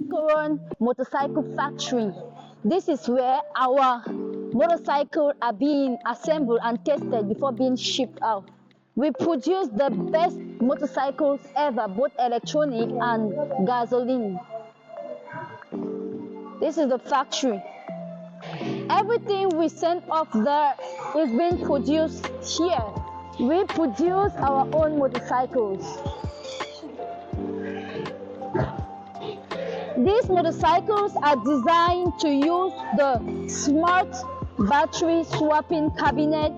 Tycorun motorcycle factory. This is where our motorcycles are being assembled and tested before being shipped out. We produce the best motorcycles ever, both electronic and gasoline. This is the factory. Everything we send off there is being produced here. We produce our own motorcycles. These motorcycles are designed to use the smart battery swapping cabinet.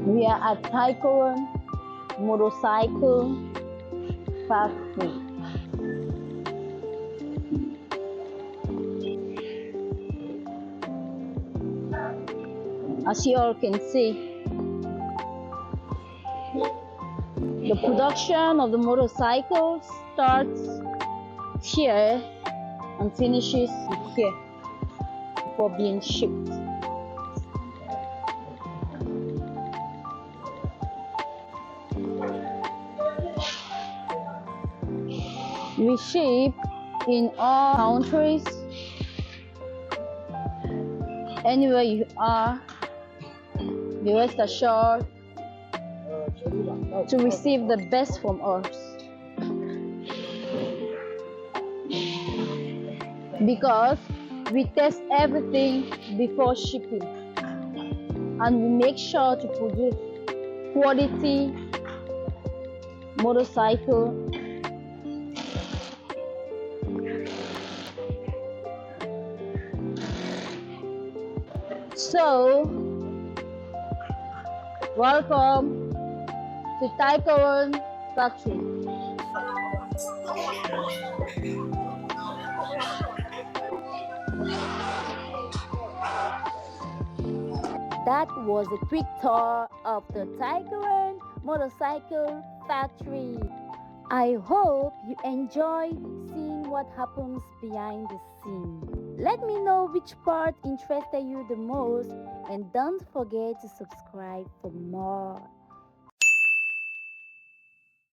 We are at Tycorun Motorcycle Factory. As you all can see, the production of the motorcycle starts here and finishes here before being shipped. We ship in all countries. Anywhere you are, be rest assured to receive the best from us, because we test everything before shipping and we make sure to produce quality motorcycle. So, welcome to Tycorun Factory. That was a quick tour of the Tycorun Motorcycle Factory. I hope you enjoyed seeing what happens behind the scene. Let me know which part interested you the most, and don't forget to subscribe for more.